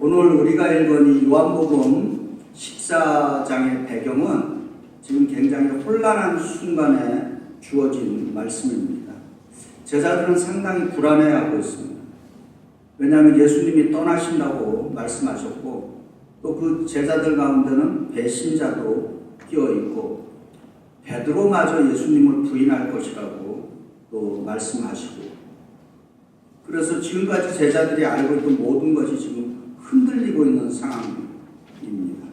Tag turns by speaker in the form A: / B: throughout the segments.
A: 오늘 우리가 읽은 이 요한복음 14장의 배경은 지금 굉장히 혼란한 순간에 주어진 말씀입니다. 제자들은 상당히 불안해하고 있습니다. 왜냐하면 예수님이 떠나신다고 말씀하셨고 또 그 제자들 가운데는 배신자도 끼어있고 베드로마저 예수님을 부인할 것이라고 또 말씀하시고, 그래서 지금까지 제자들이 알고 있던 모든 것이 지금 흔들리고 있는 상황입니다.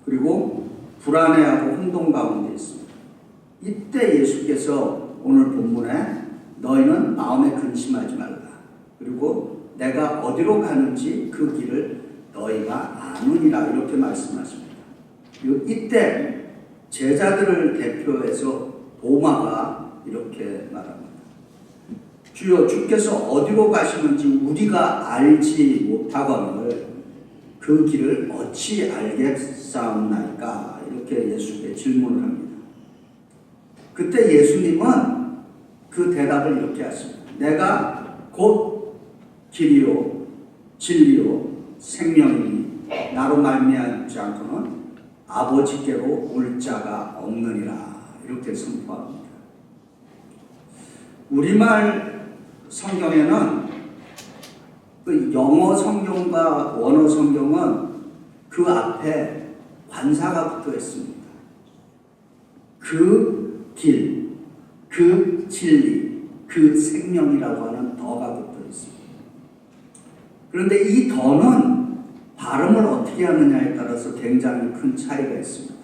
A: 그리고 불안해하고 혼돈 가운데 있습니다. 이때 예수께서 오늘 본문에 너희는 마음에 근심하지 말라. 그리고 내가 어디로 가는지 그 길을 너희가 아느니라 이렇게 말씀하십니다. 그리고 이때 제자들을 대표해서 도마가 이렇게 말합니다. 주여, 주께서 어디로 가시는지 우리가 알지 못하거늘 그 길을 어찌 알겠사옵나이까? 이렇게 예수께 질문을 합니다. 그때 예수님은 그 대답을 이렇게 하십니다. 내가 곧 길이요 진리요 생명이니 나로 말미암지 않고는 아버지께로 올 자가 없느니라 이렇게 선포합니다. 우리말 성경에는 그 영어 성경과 원어 성경은 그 앞에 관사가 붙어 있습니다. 그 길, 그 진리, 그 생명이라고 하는 더가 붙어 있습니다. 그런데 이 더는 발음을 어떻게 하느냐에 따라서 굉장히 큰 차이가 있습니다.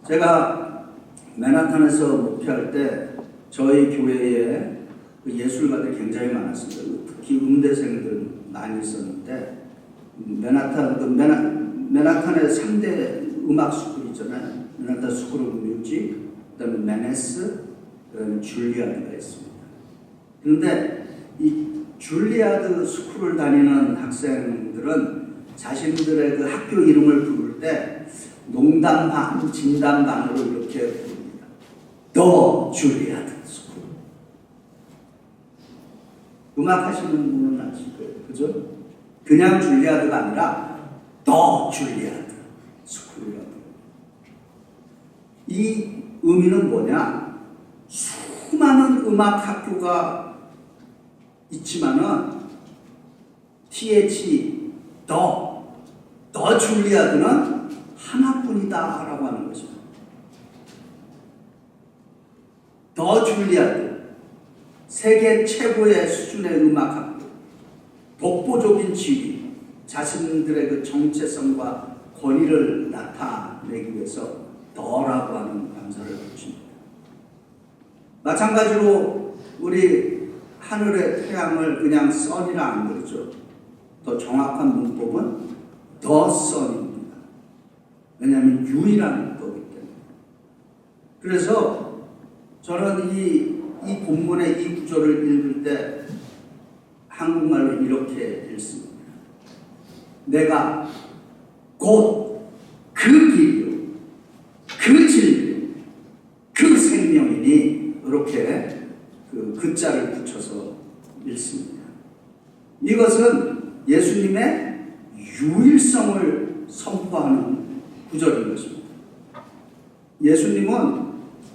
A: 제가 맨하탄에서 목회할 때 저희 교회에 예술가들이 굉장히 많았습니다. 특히 음대생들 많이 있었는데 맨하탄에 3대 음악 스쿨이 있잖아요. 맨하탄 스쿨 오브 뮤직, 그다음에 메네스, 그다음에 줄리아드가 있습니다. 그런데 이 줄리아드 스쿨을 다니는 학생들은 자신들의 그 학교 이름을 부를 때 농담 반, 진담 반으로 이렇게 부릅니다. 더 줄리아드 스쿨. 음악 하시는 분은 아실 거예요. 그죠? 그냥 줄리아드가 아니라 더 줄리아드 스쿨이라고. 이 의미는 뭐냐? 수많은 음악 학교가 있지만은 더 줄리아드는 하나뿐이다 라고 하는 것입니다. 더 줄리아드, 세계 최고의 수준의 음악학교, 독보적인 지위, 자신들의 그 정체성과 권위를 나타내기 위해서 더라고 하는 감사를 붙입니다. 마찬가지로 우리 하늘의 태양을 그냥 선이라 안 그러죠. 더 정확한 문법은 더 선입니다. 왜냐하면 유일한 거기 때문에. 그래서 저는 이 본문의 이 구절을 읽을 때 한국말로 이렇게 읽습니다. 내가 곧 그 길이요, 그 진리요, 그 생명이니 이렇게 그 자를 붙여서 읽습니다. 이것은 예수님의 유일성을 선포하는 구절인 것입니다. 예수님은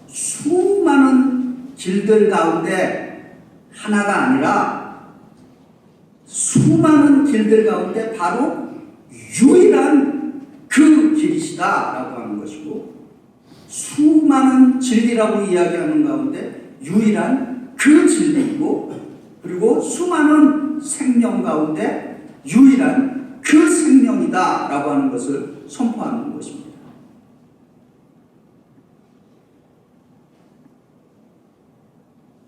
A: 수많은 길들 가운데 하나가 아니라 수많은 길들 가운데 바로 유일한 그 길이시다라고 하는 것이고, 수많은 진리라고 이야기하는 가운데 유일한 그 진리이고, 그리고 수많은 생명 가운데 유일한 그 생명이다 라고 하는 것을 선포하는 것입니다.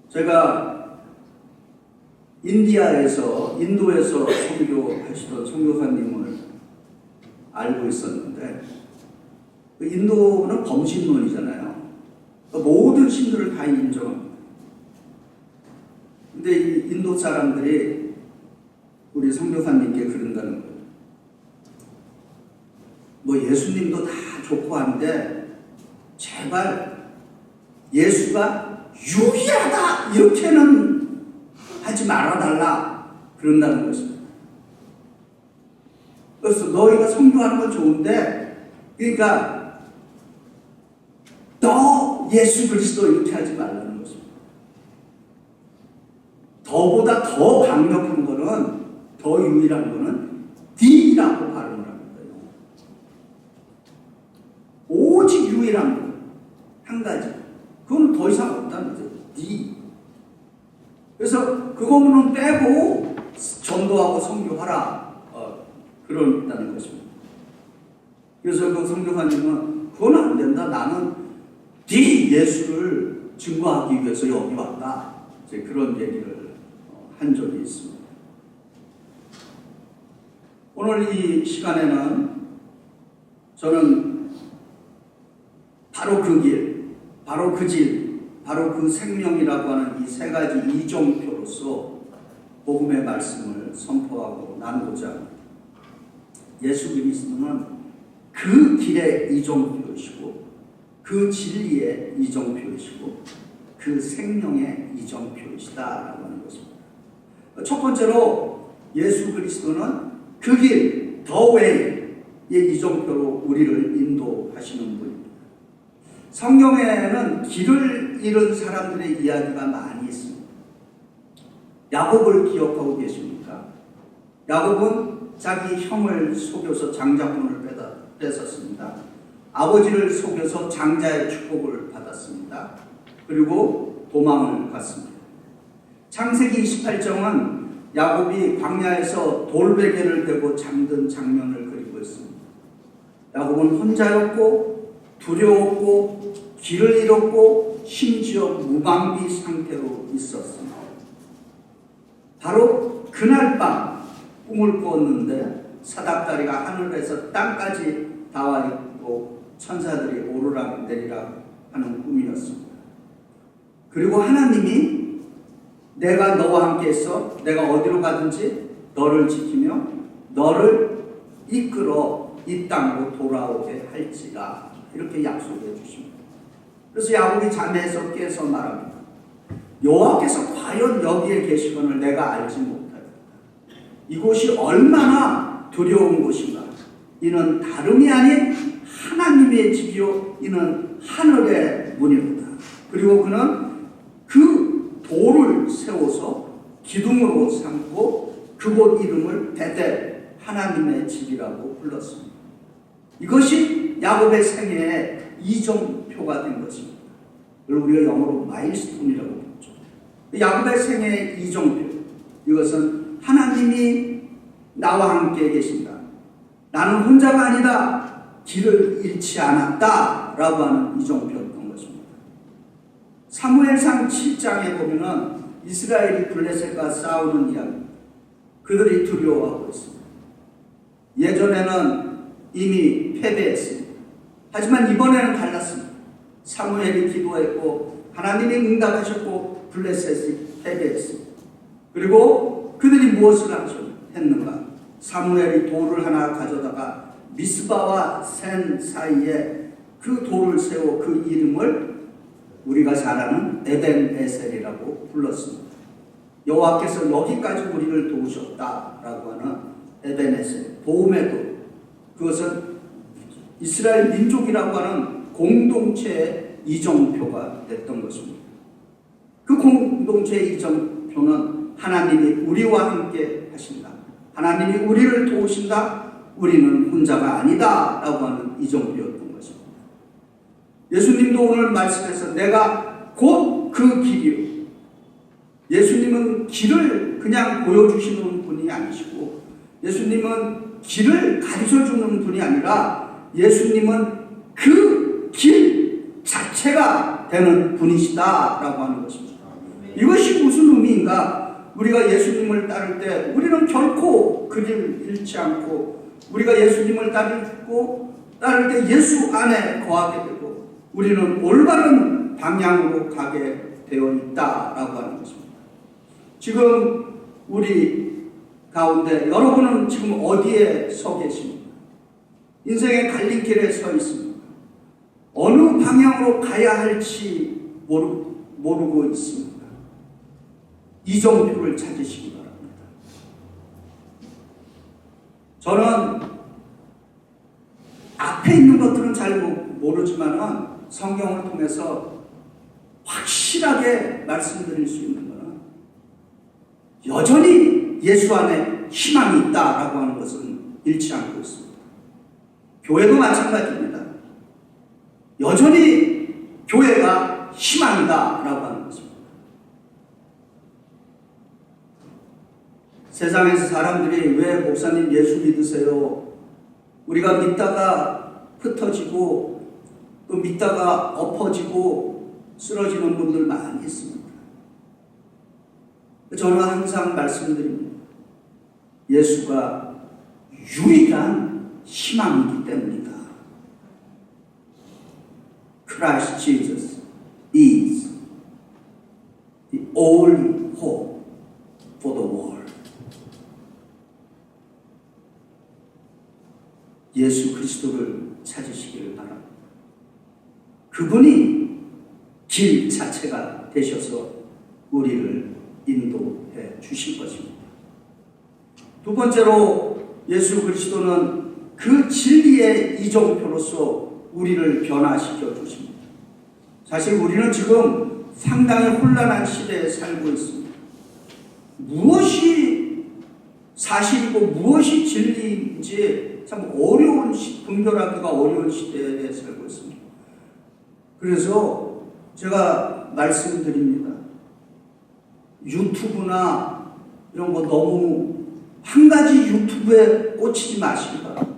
A: 제가 인도에서 선교하시던 선교사님을 알고 있었는데, 인도는 범신론이잖아요. 모든 신들을 다 인정합니다. 근데 이 인도 사람들이 우리 선교사님께 그런다는 거예요. 뭐 예수님도 다 좋고 한데 제발 예수가 유일하다 이렇게는 하지 말아달라 그런다는 것입니다. 그래서 너희가 선교하는 건 좋은데, 그러니까 너 예수 그리스도 이렇게 하지 말라는 것입니다. 더보다 더 강력한 거는, 더 유일한 거는 D라고 발음을 합니다. 오직 유일한 거 한 가지. 그건 더 이상 없다는 거죠. D. 그래서 그거는 빼고 전도하고 선교하라. 그런다는 것입니다. 그래서 그 선교사님은 그건 안 된다. 나는 D 예수를 증거하기 위해서 여기 왔다. 이제 그런 얘기를 한 적이 있습니다. 오늘 이 시간에는 저는 바로 그 길, 바로 그 질, 바로 그 생명이라고 하는 이 세 가지 이정표로서 복음의 말씀을 선포하고 나누고자 합니다. 예수 그리스도는 그 길의 이정표이시고, 그 진리의 이정표이시고, 그 생명의 이정표이시다라고 하는 것입니다. 첫 번째로 예수 그리스도는 그 길, the way의 이정표로 우리를 인도하시는 분입니다. 성경에는 길을 잃은 사람들의 이야기가 많이 있습니다. 야곱을 기억하고 계십니까? 야곱은 자기 형을 속여서 장자권을 뺏었습니다. 아버지를 속여서 장자의 축복을 받았습니다. 그리고 도망을 갔습니다. 창세기 28장은 야곱이 광야에서 돌베개를 베고 잠든 장면을 그리고 있습니다. 야곱은 혼자였고 두려웠고 길을 잃었고 심지어 무방비 상태로 있었습니다. 바로 그날 밤 꿈을 꾸었는데 사닥다리가 하늘에서 땅까지 닿아 있고 천사들이 오르락 내리락 하는 꿈이었습니다. 그리고 하나님이 내가 너와 함께 있어 내가 어디로 가든지 너를 지키며 너를 이끌어 이 땅으로 돌아오게 할지라, 이렇게 약속해 주십니다. 그래서 야곱이 잠에서 깨서 말합니다. 여호와께서 과연 여기에 계시거늘 내가 알지 못하였다. 이곳이 얼마나 두려운 곳인가. 이는 다름이 아닌 하나님의 집이요 이는 하늘의 문이로다. 그리고 그는 그 돌을 세워서 기둥으로 삼고 그곳 이름을 베델, 하나님의 집이라고 불렀습니다. 이것이 야곱의 생애의 이정표가 된 것입니다. 우리가 영어로 마일스톤이라고 부르죠. 야곱의 생애의 이정표, 이것은 하나님이 나와 함께 계신다, 나는 혼자가 아니다, 길을 잃지 않았다 라고 하는 이정표였던 것입니다. 사무엘상 7장에 보면은 이스라엘이 블레셋과 싸우는 이야기, 그들이 두려워하고 있습니다. 예전에는 이미 패배했습니다. 하지만 이번에는 달랐습니다. 사무엘이 기도했고 하나님이 응답하셨고 블레셋이 패배했습니다. 그리고 그들이 무엇을 했는가? 사무엘이 돌을 하나 가져다가 미스바와 센 사이에 그 돌을 세워 그 이름을 우리가 잘 아는 에벤에셀이라고 불렀습니다. 여호와께서 여기까지 우리를 도우셨다라고 하는 에벤에셀, 도움의 돌. 그것은 이스라엘 민족이라고 하는 공동체의 이정표가 됐던 것입니다. 그 공동체의 이정표는 하나님이 우리와 함께 하신다, 하나님이 우리를 도우신다, 우리는 혼자가 아니다 라고 하는 이정표였던 것입니다. 예수님도 오늘 말씀에서 내가 곧 그 길이요, 예수님은 길을 그냥 보여주시는 분이 아니시고 예수님은 길을 가르쳐주는 분이 아니라 예수님은 그 길 자체가 되는 분이시다라고 하는 것입니다. 이것이 무슨 의미인가? 우리가 예수님을 따를 때 우리는 결코 그 길을 잃지 않고, 우리가 예수님을 따를 때 예수 안에 거하게 되고 우리는 올바른 방향으로 가게 되어 있다라고 하는 것입니다. 지금 우리 가운데 여러분은 지금 어디에 서 계십니까? 인생의 갈림길에 서 있습니다. 어느 방향으로 가야 할지 모르고 있습니다. 이정표를 찾으시기 바랍니다. 저는 앞에 있는 것들은 잘 모르지만은 성경을 통해서 확실하게 말씀드릴 수 있는 것은 여전히 예수 안에 희망이 있다라고 하는 것은 잃지 않고 있습니다. 교회도 마찬가지입니다. 여전히 교회가 희망이다라고 하는 것입니다. 세상에서 사람들이 왜 목사님 예수 믿으세요? 우리가 믿다가 흩어지고 또 믿다가 엎어지고 쓰러지는 분들 많이 있습니다. 저는 항상 말씀드립니다. 예수가 유일한 희망이기 때문이다. Christ Jesus is the only hope for the world. 예수 그리스도를 찾으시기를 바랍니다. 그분이 길 자체가 되셔서 우리를 인도해 주실 것입니다. 두 번째로 예수 그리스도는 그 진리의 이정표로서 우리를 변화시켜 주십니다. 사실 우리는 지금 상당히 혼란한 시대에 살고 있습니다. 무엇이 사실이고 무엇이 진리인지 참 어려운 분별하기가 어려운 시대에 살고 있습니다. 그래서 제가 말씀드립니다. 유튜브나 이런 거 너무 한 가지 유튜브에 꽂히지 마시기 바랍니다.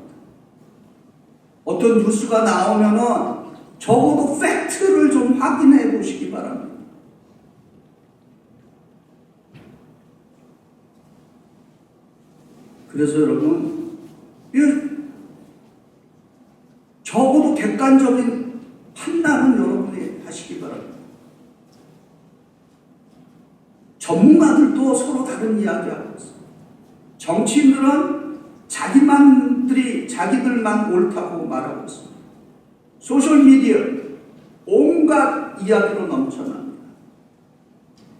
A: 어떤 뉴스가 나오면은 적어도 팩트를 좀 확인해 보시기 바랍니다. 그래서 여러분, 적어도 객관적인 판단은 여러분이 하시기 바랍니다. 전문가들도 서로 다른 이야기하고 있어요. 정치인들은 자기들만 옳다고 말하고 있습니다. 소셜미디어 온갖 이야기로 넘쳐납니다.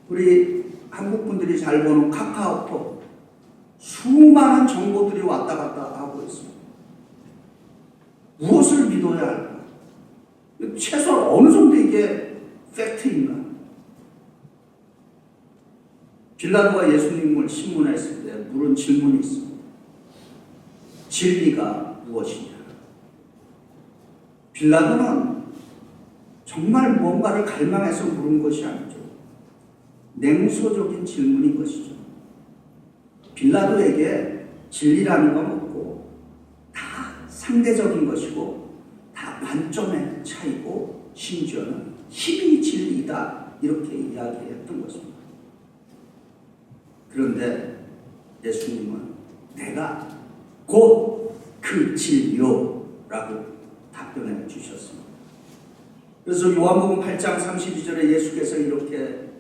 A: 우리 한국분들이 잘 보는 카카오톡 수많은 정보들이 왔다 갔다 하고 있습니다. 무엇을 믿어야 할까? 최소 어느 정도 이게 팩트인가? 빌라도가 예수님을 신문했을 때 물은 질문이 있습니다. 진리가 무엇이냐? 빌라도는 정말 뭔가를 갈망해서 물은 것이 아니죠. 냉소적인 질문인 것이죠. 빌라도에게 진리라는 건 없고 다 상대적인 것이고 다 관점의 차이고 심지어는 힘이 진리이다 이렇게 이야기했던 것입니다. 그런데 예수님은 내가 곧 그 진리요라고 답변해 주셨습니다. 그래서 요한복음 8장 32절에 예수께서 이렇게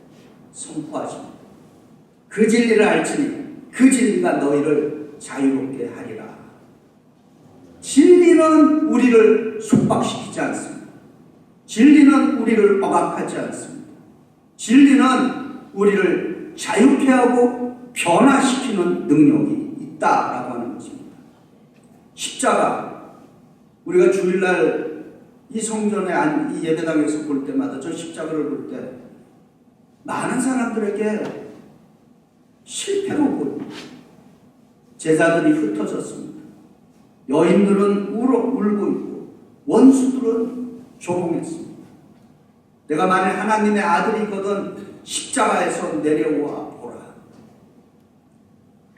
A: 선포하십니다. 그 진리를 알지니 그 진리가 너희를 자유롭게 하리라. 진리는 우리를 속박시키지 않습니다. 진리는 우리를 억압하지 않습니다. 진리는 우리를 자유케 하고 변화시키는 능력이 있다라고 하는 것입니다. 십자가, 우리가 주일날 이 성전에 이 예배당에서 볼 때마다 저 십자가를 볼 때 많은 사람들에게 실패로 보입니다. 제자들이 흩어졌습니다. 여인들은 울고 있고 원수들은 조롱했습니다. 내가 만일 하나님의 아들이거든 십자가에서 내려와 보라.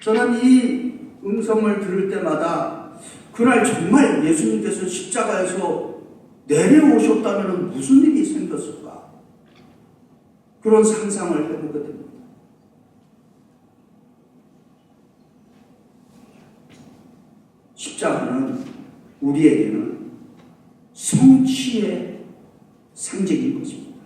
A: 저는 이 음성을 들을 때마다 그날 정말 예수님께서 십자가에서 내려오셨다면 무슨 일이 생겼을까? 그런 상상을 해보게 됩니다. 십자가는 우리에게는 성취의 상징인 것입니다.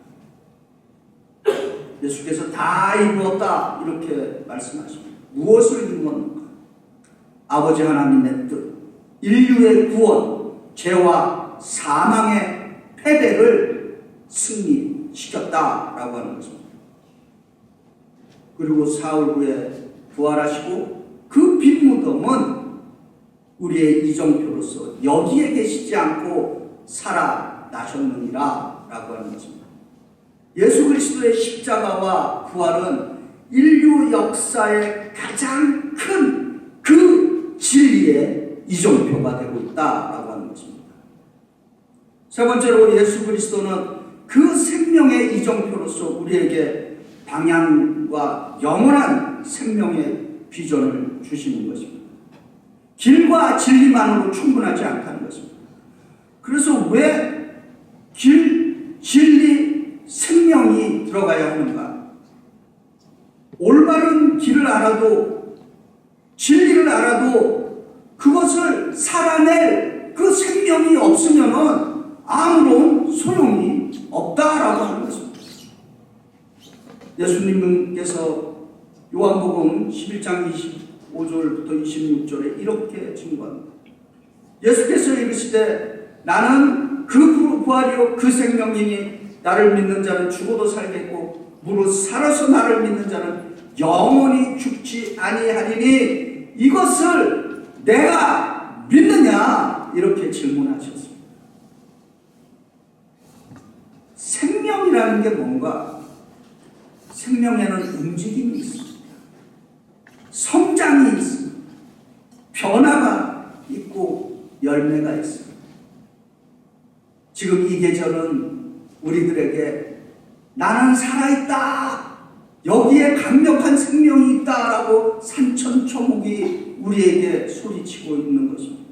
A: 예수께서 다 이루었다 이렇게 말씀하십니다. 무엇을 이루었는가? 아버지 하나님의 뜻, 인류의 구원, 죄와 사망의 패배를 승리시켰다라고 하는 것입니다. 그리고 사흘 후에 부활하시고 그 빈 무덤은 우리의 이정표로서 여기에 계시지 않고 살아나셨느니라 라고 하는 것입니다. 예수 그리스도의 십자가와 부활은 인류 역사의 가장 큰 그 진리의 이정표가 되고 있다라고 하는 것입니다. 세 번째로 예수 그리스도는 그 생명의 이정표로서 우리에게 방향과 영원한 생명의 비전을 주시는 것입니다. 길과 진리만으로 충분하지 않다는 것입니다. 그래서 왜 길, 진리, 생명이 들어가야 하는가? 올바른 길을 알아도 진리를 알아도 그것을 살아낼 그 생명이 없으면은 아무런 소용이 없다라고 하는 것입니다. 예수님께서 요한복음 11장 25절부터 26절에 이렇게 증거합니다. 예수께서 이르시되 나는 그 부활이요 그 생명이니 나를 믿는 자는 죽어도 살겠고 무릇 살아서 나를 믿는 자는 영원히 죽지 아니하리니 이것을 내가 믿느냐? 이렇게 질문하셨습니다. 생명이라는 게 뭔가? 생명에는 움직임이 있습니다. 성장이 있습니다. 변화가 있고 열매가 있습니다. 지금 이 계절은 우리들에게 나는 살아있다. 여기에 강력한 생명이 있다라고 산천초목이 우리에게 소리치고 있는 것입니다.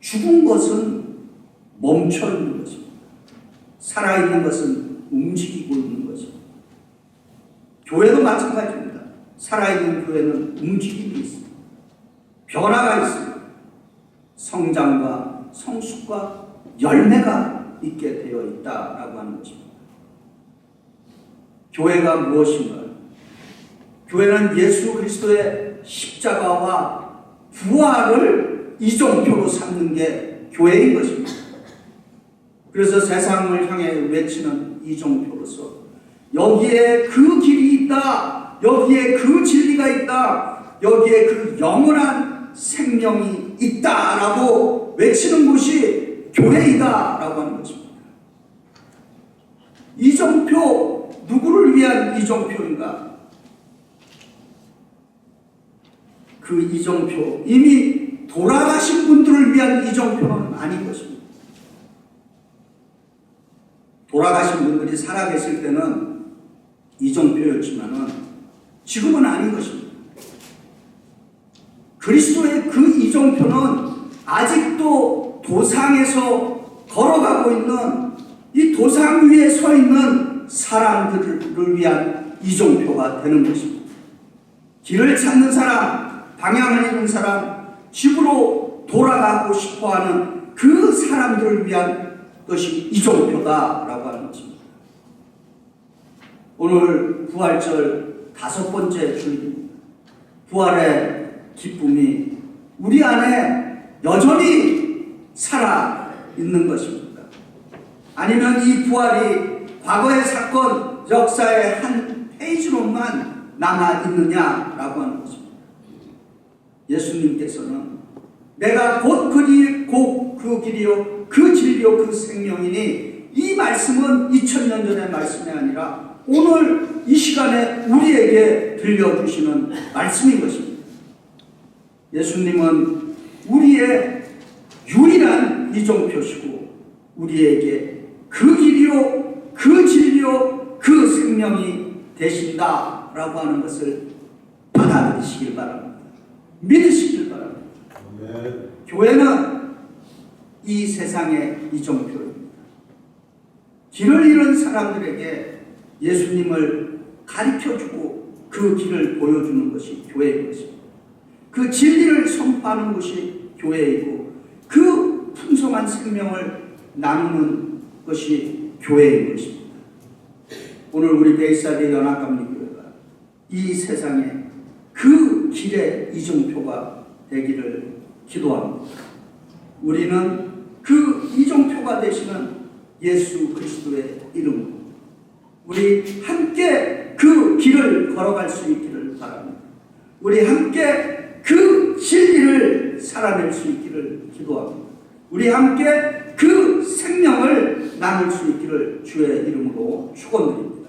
A: 죽은 것은 멈춰 있는 것입니다. 살아있는 것은 움직이고 있는 것입니다. 교회도 마찬가지입니다. 살아있는 교회는 움직임이 있습니다. 변화가 있습니다. 성장과 성숙과 열매가 있게 되어 있다라고 하는 것입니다. 교회가 무엇인가요? 교회는 예수 그리스도의 십자가와 부활을 이정표로 삼는 게 교회인 것입니다. 그래서 세상을 향해 외치는 이정표로서 여기에 그 길이 있다. 여기에 그 진리가 있다. 여기에 그 영원한 생명이 있다라고 외치는 것이 교회이다라고 하는 것입니다. 이정표 누구를 위한 이정표인가? 그 이정표 이미 돌아가신 분들을 위한 이정표는 아닌 것입니다. 돌아가신 분들이 살아계실 때는 이정표였지만은 지금은 아닌 것입니다. 그리스도의 그 이정표는 아직도 도상에서 걸어가고 있는 이 도상 위에 서 있는 사람들을 위한 이정표가 되는 것입니다. 길을 찾는 사람, 방향을 잃은 사람, 집으로 돌아가고 싶어하는 그 사람들을 위한 것이 이정표다라고 하는 것입니다. 오늘 부활절 5번째 주일입니다. 부활의 기쁨이 우리 안에 여전히 살아있는 것입니다. 아니면 이 부활이 과거의 사건, 역사의 한 페이지로만 남아있느냐라고 하는 것입니다. 예수님께서는 내가 곧 그 길이요, 그 진리요, 그 생명이니 이 말씀은 2000년 전의 말씀이 아니라 오늘 이 시간에 우리에게 들려주시는 말씀인 것입니다. 예수님은 우리의 유일한 이정표시고 우리에게 그 길이요, 그 진리요, 그 생명이 되신다라고 하는 것을 받아들이시길 바랍니다. 믿으시길 바랍니다. 네. 교회는 이 세상의 이정표입니다. 길을 잃은 사람들에게 예수님을 가르쳐주고 그 길을 보여주는 것이 교회인 것입니다. 그 진리를 선포하는 것이 교회이고 그 풍성한 생명을 나누는 것이 교회인 것입니다. 오늘 우리 베이사리 연합감리교회가 이 세상에 그 길의 이정표가 되기를 기도합니다. 우리는 그 이정표가 되시는 예수 그리스도의 이름으로 우리 함께 그 길을 걸어갈 수 있기를 바랍니다. 우리 함께 그 살아낼 수 있기를 기도합니다. 우리 함께 그 생명을 나눌 수 있기를 주의 이름으로 축원드립니다.